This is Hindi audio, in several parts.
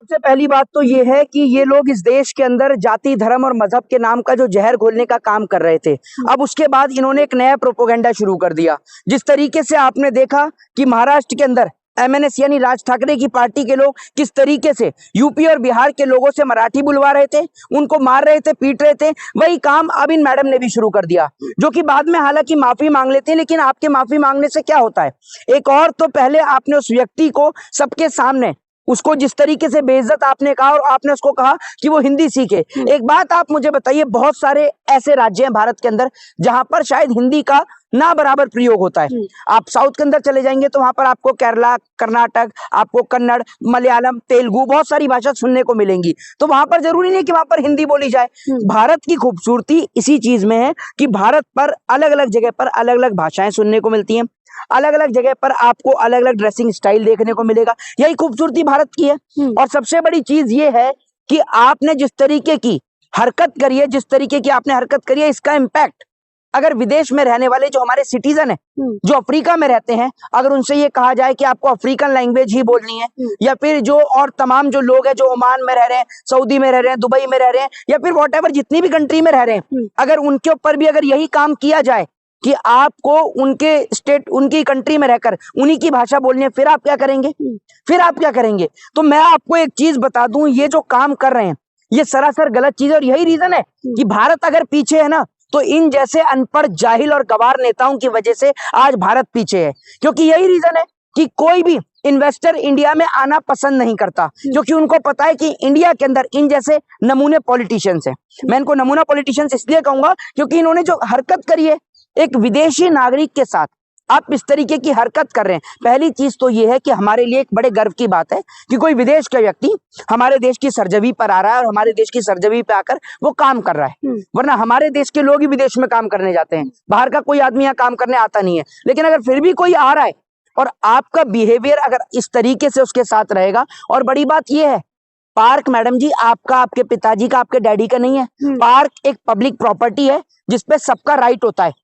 सबसे पहली बात तो ये है कि ये लोग इस देश के अंदर जाति, धर्म और मजहब के नाम का जो जहर घोलने का काम कर रहे थे, अब उसके बाद इन्होंने एक नया प्रोपोगंडा शुरू कर दिया। जिस तरीके से आपने देखा कि महाराष्ट्र के अंदर एमएनएस यानी राज ठाकरे की पार्टी के लोग किस तरीके से यूपी और बिहार के लोगों से मराठी बुलवा रहे थे, उनको मार रहे थे, पीट रहे थे, वही काम अब इन मैडम ने भी शुरू कर दिया, जो कि बाद में हालांकि माफी मांग लेते हैं। लेकिन आपके माफी मांगने से क्या होता है? एक और तो पहले आपने उस व्यक्ति को सबके सामने उसको जिस तरीके से बेइज्जत आपने कहा और आपने उसको कहा कि वो हिंदी सीखे। एक बात आप मुझे बताइए, बहुत सारे ऐसे राज्य हैं भारत के अंदर जहां पर शायद हिंदी का ना बराबर प्रयोग होता है। आप साउथ के अंदर चले जाएंगे तो वहां पर आपको केरला, कर्नाटक, आपको कन्नड़, मलयालम, तेलुगु, बहुत सारी भाषा सुनने को मिलेंगी। तो वहां पर जरूरी नहीं कि वहां पर हिंदी बोली जाए। भारत की खूबसूरती इसी चीज में है कि भारत पर अलग अलग जगह पर अलग अलग भाषाएं सुनने को मिलती हैं, अलग अलग जगह पर आपको अलग अलग ड्रेसिंग स्टाइल देखने को मिलेगा। यही खूबसूरती भारत की है। और सबसे बड़ी चीज ये है कि आपने जिस तरीके की हरकत करी है, जिस तरीके की आपने हरकत करी है, इसका इम्पैक्ट अगर विदेश में रहने वाले जो हमारे सिटीजन है, जो अफ्रीका में रहते हैं, अगर उनसे ये कहा जाए कि आपको अफ्रीकन लैंग्वेज ही बोलनी है, या फिर जो और तमाम जो लोग हैं जो ओमान में रह रहे हैं, सऊदी में रह रहे हैं, दुबई में रह रहे हैं, या फिर वॉटएवर जितनी भी कंट्री में रह रहे हैं, अगर उनके ऊपर भी अगर यही काम किया जाए कि आपको उनके स्टेट, उनकी कंट्री में रहकर उन्हीं की भाषा बोलनी है, फिर आप क्या करेंगे? फिर आप क्या करेंगे? तो मैं आपको एक चीज बता दूं, ये जो काम कर रहे हैं ये सरासर गलत चीज है। और यही रीजन है कि भारत अगर पीछे है ना, तो इन जैसे अनपढ़, जाहिल और गवार नेताओं की वजह से आज भारत पीछे है। क्योंकि यही रीजन है कि कोई भी इन्वेस्टर इंडिया में आना पसंद नहीं करता, क्योंकि उनको पता है कि इंडिया के अंदर इन जैसे नमूने पॉलिटिशियंस हैं। मैं इनको नमूना पॉलिटिशियंस इसलिए कहूंगा क्योंकि इन्होंने जो हरकत करी है एक विदेशी नागरिक के साथ, आप इस तरीके की हरकत कर रहे हैं। पहली चीज तो यह है कि हमारे लिए एक बड़े गर्व की बात है कि कोई विदेश का व्यक्ति हमारे देश की सरजमी पर आ रहा है और हमारे देश की सरजमी पे आकर वो काम कर रहा है। वरना हमारे देश के लोग ही विदेश में काम करने जाते हैं, बाहर का कोई आदमी यहाँ काम करने आता नहीं है। लेकिन अगर फिर भी कोई आ रहा है और आपका बिहेवियर अगर इस तरीके से उसके साथ रहेगा, और बड़ी बात यह है, पार्क मैडम जी आपका, आपके पिताजी का, आपके डैडी का नहीं है। पार्क एक पब्लिक प्रॉपर्टी है जिसपे सबका राइट होता है।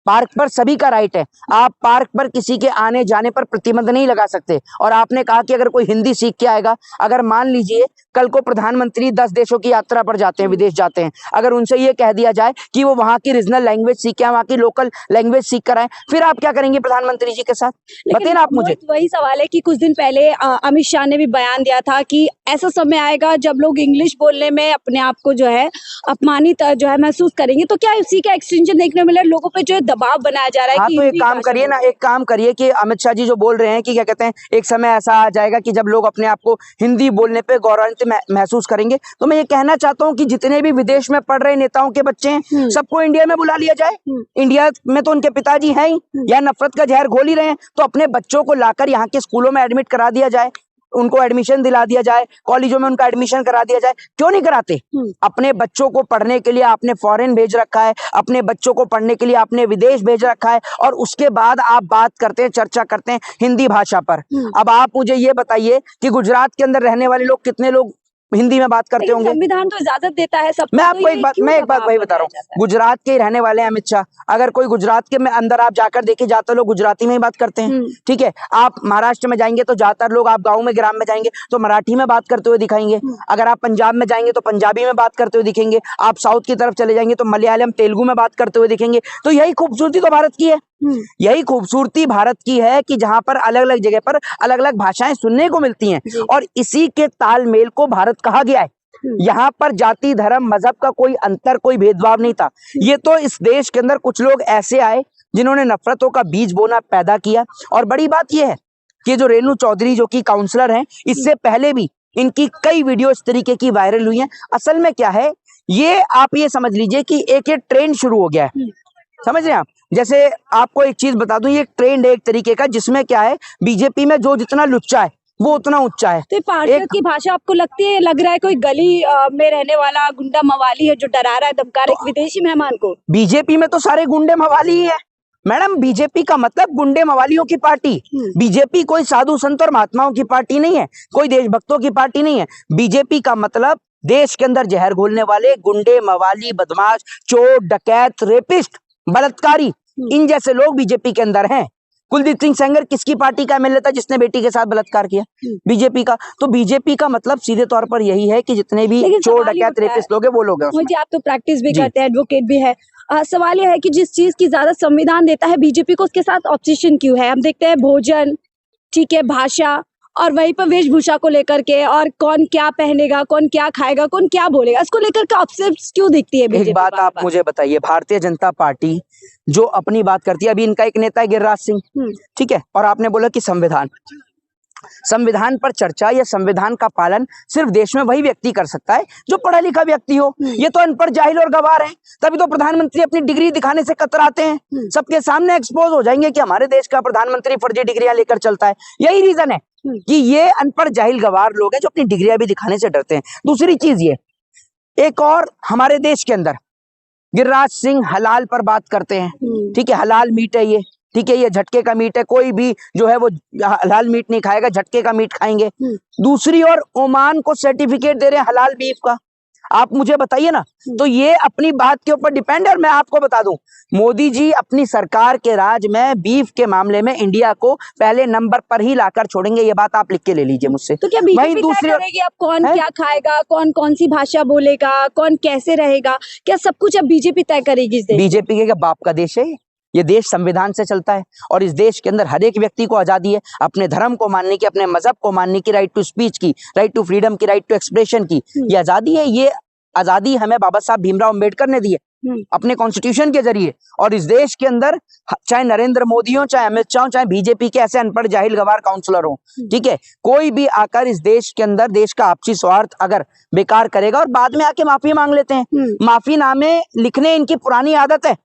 पार्क पर सभी का राइट है। आप पार्क पर किसी के आने जाने पर प्रतिबंध नहीं लगा सकते। और आपने कहा कि अगर कोई हिंदी सीख के आएगा, अगर मान लीजिए कल को प्रधानमंत्री 10 देशों की यात्रा पर जाते हैं, विदेश जाते हैं, अगर उनसे ये कह दिया जाए कि वो वहां की रीजनल लैंग्वेज सीख के आए, वहां की लोकल लैंग्वेज सीख कर आए, फिर आप क्या करेंगे प्रधानमंत्री जी के साथ? बताइए ना आप मुझे। वही सवाल है कि कुछ दिन पहले अमित शाह ने भी बयान दिया था कि ऐसा समय आएगा जब लोग इंग्लिश बोलने में अपने आप को जो है अपमानित जो है महसूस करेंगे। तो क्या इसी का एक्सटेंशन देखने को मिला, लोगों पे जो दबाव बनाया जा रहा है? हाँ, कि तो एक काम करिए ना, एक काम करिए कि अमित शाह जी जो बोल रहे हैं कि क्या कहते हैं, एक समय ऐसा आ जाएगा कि जब लोग अपने आप को हिंदी बोलने पे गौरवान्वित महसूस करेंगे। तो मैं ये कहना चाहता हूँ कि जितने भी विदेश में पढ़ रहे नेताओं के बच्चे हैं, सबको इंडिया में बुला लिया जाए। इंडिया में तो उनके पिताजी हैं ही, या नफरत का जहर घोल ही रहे हैं, तो अपने बच्चों को लाकर यहाँ के स्कूलों में एडमिट करा दिया जाए, उनको एडमिशन दिला दिया जाए, कॉलेजों में उनका एडमिशन करा दिया जाए। क्यों नहीं कराते? अपने बच्चों को पढ़ने के लिए आपने फॉरेन भेज रखा है, अपने बच्चों को पढ़ने के लिए आपने विदेश भेज रखा है, और उसके बाद आप बात करते हैं, चर्चा करते हैं हिंदी भाषा पर। अब आप मुझे ये बताइए कि गुजरात के अंदर रहने वाले लोग कितने लोग हिंदी में बात करते होंगे? संविधान तो इजाजत देता है सब। मैं आपको एक बात वही बता रहा हूँ, गुजरात के रहने वाले हैं अमित शाह, अगर कोई गुजरात के में अंदर आप जाकर देखिए, ज्यादातर लोग गुजराती में ही बात करते हैं। ठीक है, आप महाराष्ट्र में जाएंगे तो ज्यादातर लोग, आप गाँव में, ग्राम में जाएंगे तो मराठी में बात करते हुए दिखाएंगे। अगर आप पंजाब में जाएंगे तो पंजाबी में बात करते हुए दिखेंगे। आप साउथ की तरफ चले जाएंगे तो मलयालम, तेलुगु में बात करते हुए दिखेंगे। तो यही खूबसूरती तो भारत की है। यही खूबसूरती भारत की है कि जहां पर अलग अलग जगह पर अलग अलग भाषाएं सुनने को मिलती हैं, और इसी के तालमेल को भारत कहा गया है। यहाँ पर जाति, धर्म, मजहब का कोई अंतर, कोई भेदभाव नहीं था। ये तो इस देश के अंदर कुछ लोग ऐसे आए जिन्होंने नफरतों का बीज बोना पैदा किया। और बड़ी बात यह है कि जो रेणु चौधरी जो कि काउंसलर हैं, इससे पहले भी इनकी कई वीडियो इस तरीके की वायरल हुई हैं। असल में क्या है, ये आप ये समझ लीजिए कि एक ये ट्रेंड शुरू हो गया है। समझ रहे हैं आप? जैसे आपको एक चीज बता दूं, ये ट्रेंड है एक तरीके का, जिसमें क्या है, बीजेपी में जो जितना लुच्चा है वो उतना ऊंचा है। तो पार्षद की भाषा आपको लगती है, लग रहा है कोई गली में रहने वाला गुंडा मवाली है जो डरा रहा है, धमका रहा है विदेशी मेहमान को? बीजेपी में तो सारे गुंडे मवाली ही है मैडम। बीजेपी का मतलब गुंडे मवालियों की पार्टी। बीजेपी कोई साधु संत और महात्माओं की पार्टी नहीं है, कोई देशभक्तों की पार्टी नहीं है। बीजेपी का मतलब देश के अंदर जहर घोलने वाले गुंडे, मवाली, बदमाश, चोर, डकैत, रेपिस्ट, बलात्कारी, इन जैसे लोग बीजेपी के अंदर हैं। कुलदीप सिंह सेंगर किसकी पार्टी का एमएलए था जिसने बेटी के साथ बलात्कार किया? बीजेपी का। तो बीजेपी का मतलब सीधे तौर पर यही है कि जितने भी लेकिन चोर सवाल ये डकैत उठता है, रेपिस्ट लोग हैं वो लोग हैं उसमें। मुझे आप तो प्रैक्टिस भी जी। करते हैं, एडवोकेट भी है। सवाल यह है कि जिस चीज की ज्यादा संविधान देता है बीजेपी को, उसके साथ ऑब्सेशन क्यों है? हम देखते हैं भोजन, ठीक है, भाषा, और वहीं पर वेशभूषा को लेकर के, और कौन क्या पहनेगा, कौन क्या खाएगा, कौन क्या बोलेगा, इसको लेकर के ऑब्सेस क्यों दिखती है बीजेपी? एक बात आप मुझे बताइए, भारतीय जनता पार्टी जो अपनी बात करती है, अभी इनका एक नेता है गिरिराज सिंह, ठीक है, और आपने बोला कि संविधान पर चर्चा या संविधान का पालन सिर्फ देश में वही व्यक्ति कर सकता है जो पढ़ा लिखा व्यक्ति हो। ये तो अनपढ़, जाहिल और गवार है, तभी तो प्रधानमंत्री अपनी डिग्री दिखाने से कतराते हैं। सबके सामने एक्सपोज हो जाएंगे कि हमारे देश का प्रधानमंत्री फर्जी डिग्रियां लेकर चलता है। यही रीजन है कि ये अनपढ़, जाहिल, गवार लोग हैं जो अपनी डिग्रियां भी दिखाने से डरते हैं। दूसरी चीज ये, एक और हमारे देश के अंदर गिरिराज सिंह हलाल पर बात करते हैं, ठीक है, हलाल मीट है ये, ठीक है, ये झटके का मीट है, कोई भी जो है वो हलाल मीट नहीं खाएगा, झटके का मीट खाएंगे। दूसरी ओर ओमान को सर्टिफिकेट दे रहे हैं हलाल बीफ का। आप मुझे बताइए ना, तो ये अपनी बात के ऊपर डिपेंड है। और मैं आपको बता दूं, मोदी जी अपनी सरकार के राज में बीफ के मामले में इंडिया को पहले नंबर पर ही लाकर छोड़ेंगे, ये बात आप लिख के ले लीजिए मुझसे। तो क्या बीजेपी तय करेगी अब कौन क्या खाएगा, कौन कौन सी भाषा बोलेगा, कौन कैसे रहेगा? क्या सब कुछ अब बीजेपी तय करेगी इस देश? बीजेपी के क्या बाप का देश है ये देश संविधान से चलता है, और इस देश के अंदर हर एक व्यक्ति को आजादी है अपने धर्म को मानने की, अपने मजहब को मानने की, राइट टू स्पीच की, राइट टू फ्रीडम की, राइट टू एक्सप्रेशन की, ये आजादी है। ये आजादी हमें बाबा साहब भीमराव अंबेडकर ने दी है अपने कॉन्स्टिट्यूशन के जरिए। और इस देश के अंदर चाहे नरेंद्र मोदी हो, चाहे अमित शाह हो, चाहे बीजेपी के ऐसे अनपढ़, जाहिल, गवार काउंसलर हो, ठीक है, कोई भी आकर इस देश के अंदर देश का आपसी स्वार्थ अगर बेकार करेगा और बाद में आके माफी मांग लेते हैं, माफीनामे लिखने इनकी पुरानी आदत है।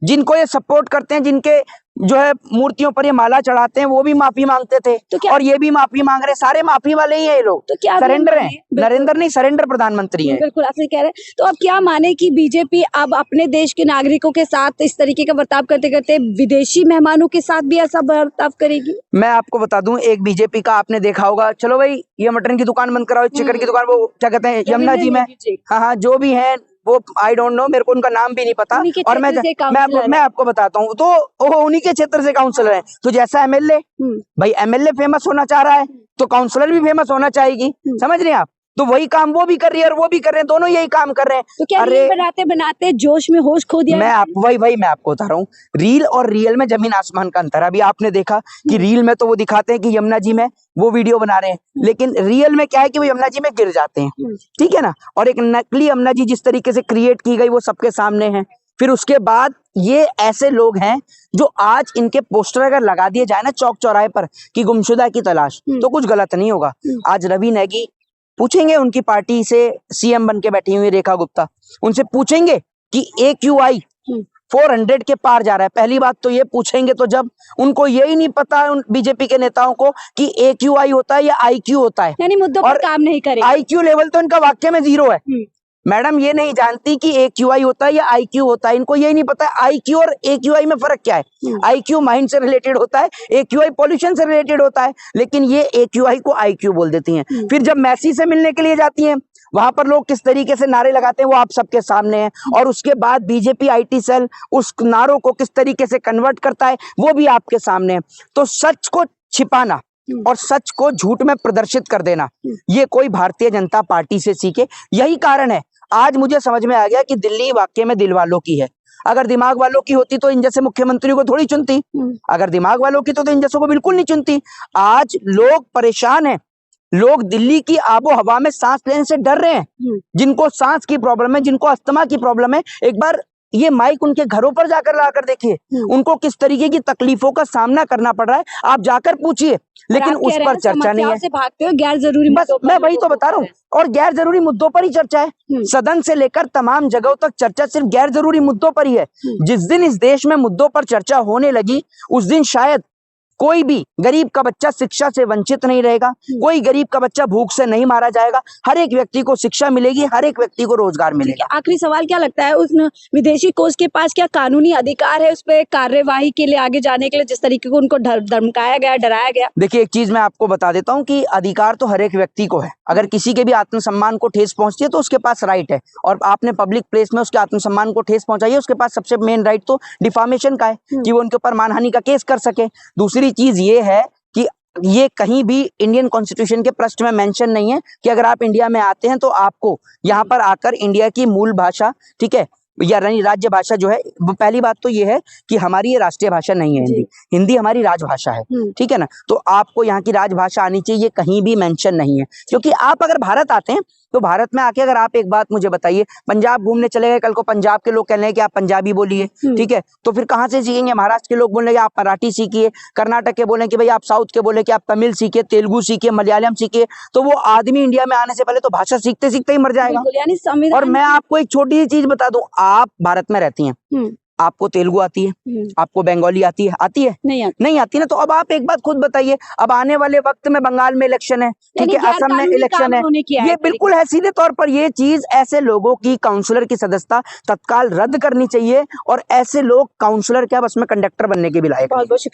जिनको ये सपोर्ट करते हैं, जिनके जो है मूर्तियों पर ये माला चढ़ाते हैं, वो भी माफी मांगते थे, तो और ये भी माफी मांग रहे, सारे माफी वाले ही हैं ये लोग। तो क्या सरेंडर है? नरेंद्र नहीं, सरेंडर प्रधानमंत्री हैं। बिल्कुल आप सही कह रहे हैं। तो अब क्या माने कि बीजेपी अब अपने देश के नागरिकों के साथ इस तरीके का बर्ताव करते करते विदेशी मेहमानों के साथ भी ऐसा बर्ताव करेगी? मैं आपको बता दूं, एक बीजेपी का आपने देखा होगा, चलो भाई ये मटन की दुकान बंद कराओ, चिकन की दुकान, वो क्या कहते हैं, यमुना जी में, हाँ, जो भी है वो आई डोंट नो, मेरे को उनका नाम भी नहीं पता। और मैं आपको बताता हूँ, तो उन्हीं के क्षेत्र से काउंसलर है। तो जैसा एमएलए, भाई एमएलए फेमस होना चाह रहा है तो काउंसलर भी फेमस होना चाहेगी, समझ रहे हैं आप? तो वही काम वो भी कर रही है और वो भी कर रहे हैं, दोनों यही काम कर रहे हैं। तो क्या रील बनाते बनाते जोश में होश खो दिया? मैं आपको बता रहा हूँ, रील और रियल में जमीन आसमान का अंतर है। अभी आपने देखा कि रील में तो वो दिखाते हैं कि यमुना जी में वो वीडियो बना रहे हैं, लेकिन रियल में क्या है कि वो यमुना जी में गिर जाते हैं, ठीक है ना। और एक नकली यमुना जी जिस तरीके से क्रिएट की गई वो सबके सामने है। फिर उसके बाद ये ऐसे लोग हैं जो आज इनके पोस्टर अगर लगा दिए जाए ना चौक चौराहे पर कि गुमशुदा की तलाश, तो कुछ गलत नहीं होगा। आज रवि नेगी पूछेंगे, उनकी पार्टी से सीएम बन के बैठी हुई रेखा गुप्ता, उनसे पूछेंगे कि AQI 400 के पार जा रहा है। पहली बात तो ये पूछेंगे, तो जब उनको यही नहीं पता उन बीजेपी के नेताओं को कि AQI होता है या IQ होता है, यानी मुद्दों पर काम नहीं करेगा। IQ लेवल तो इनका वाक्य में 0 है। मैडम ये नहीं जानती कि AQI होता है या IQ होता है, इनको यही नहीं पता IQ और AQI में फर्क क्या है। IQ माइंड से रिलेटेड होता है, AQI पॉल्यूशन से रिलेटेड होता है, लेकिन ये AQI को IQ बोल देती हैं। फिर जब मैसी से मिलने के लिए जाती हैं, वहां पर लोग किस तरीके से नारे लगाते हैं वो आप सबके सामने है। और उसके बाद बीजेपी IT सेल उस नारों को किस तरीके से कन्वर्ट करता है वो भी आपके सामने है। तो सच को छिपाना और सच को झूठ में प्रदर्शित कर देना, ये कोई भारतीय जनता पार्टी से सीखे। यही कारण है आज मुझे समझ में आ गया कि दिल्ली वाकई में दिल वालों की है। अगर दिमाग वालों की होती तो इन जैसे मुख्यमंत्री को थोड़ी चुनती, अगर दिमाग वालों की तो इन जैसों को बिल्कुल नहीं चुनती। आज लोग परेशान हैं, लोग दिल्ली की आबो हवा में सांस लेने से डर रहे हैं। जिनको सांस की प्रॉब्लम है, जिनको अस्थमा की प्रॉब्लम है, एक बार ये माइक उनके घरों पर जाकर लाकर देखिए, उनको किस तरीके की तकलीफों का सामना करना पड़ रहा है, आप जाकर पूछिए। लेकिन उस पर चर्चा नहीं है, से भागते हो गैर जरूरी। बस मैं वही तो बता रहा हूँ, और गैर जरूरी मुद्दों पर ही चर्चा है। सदन से लेकर तमाम जगहों तक चर्चा सिर्फ गैर जरूरी मुद्दों पर ही है। जिस दिन इस देश में मुद्दों पर चर्चा होने लगी, उस दिन शायद कोई भी गरीब का बच्चा शिक्षा से वंचित नहीं रहेगा, कोई गरीब का बच्चा भूख से नहीं मारा जाएगा, हर एक व्यक्ति को शिक्षा मिलेगी, हर एक व्यक्ति को रोजगार मिलेगा। आखिरी सवाल क्या लगता है, उस विदेशी कोच के पास क्या कानूनी अधिकार है उस पे कार्यवाही के लिए आगे जाने के लिए, जिस तरीके को उनको धमकाया गया, डराया गया? देखिए, एक चीज मैं आपको बता देता हूँ कि अधिकार तो हर एक व्यक्ति को है। अगर किसी के भी आत्मसम्मान को ठेस पहुंचती है तो उसके पास राइट है, और आपने पब्लिक प्लेस में उसके आत्मसम्मान को ठेस पहुंचाई है, उसके पास सबसे मेन राइट तो डिफामेशन का है कि वो उनके ऊपर मानहानि का केस कर सके। दूसरी चीज ये है कि ये कहीं भी इंडियन कॉन्स्टिट्यूशन के पृष्ठ में मेंशन नहीं है कि अगर आप इंडिया में आते हैं तो आपको यहाँ पर आकर इंडिया की मूल भाषा, ठीक है, या राज्य भाषा जो है, वो पहली बात तो ये है कि हमारी ये राष्ट्रीय भाषा नहीं है हिंदी, हिंदी हमारी राजभाषा है, ठीक है ना। तो आपको यहाँ की राजभाषा आनी चाहिए, ये कहीं भी मेंशन नहीं है। क्योंकि आप अगर भारत आते हैं तो भारत में आके अगर आप एक बात मुझे बताइए, पंजाब घूमने चले गए, कल को पंजाब के लोग कह रहे हैं कि आप पंजाबी बोलिए, ठीक है, तो फिर कहाँ से सीखेंगे? महाराष्ट्र के लोग बोलेंगे आप मराठी सीखिए, कर्नाटक के बोले कि भाई आप साउथ के बोले कि आप तमिल सीखिए, तेलुगु सीखिए, मलयालम सीखिए। तो वो आदमी इंडिया में आने से पहले तो भाषा सीखते सीखते ही मर जाएगा। यानी और मैं आपको एक छोटी सी चीज बता दूं, आप भारत में रहती हैं, आपको तेलुगु आती है, आपको बंगाली आती है? नहीं आती ना। तो अब आप एक बात खुद बताइए, अब आने वाले वक्त में बंगाल में इलेक्शन है, ठीक है, असम में इलेक्शन है, ये बिल्कुल है सीधे तौर पर ये चीज, ऐसे लोगों की काउंसलर की सदस्यता तत्काल रद्द करनी चाहिए, और ऐसे लोग काउंसलर क्या बस में कंडक्टर बनने के भी लायक नहीं। बहुत बहुत शुक्रिया।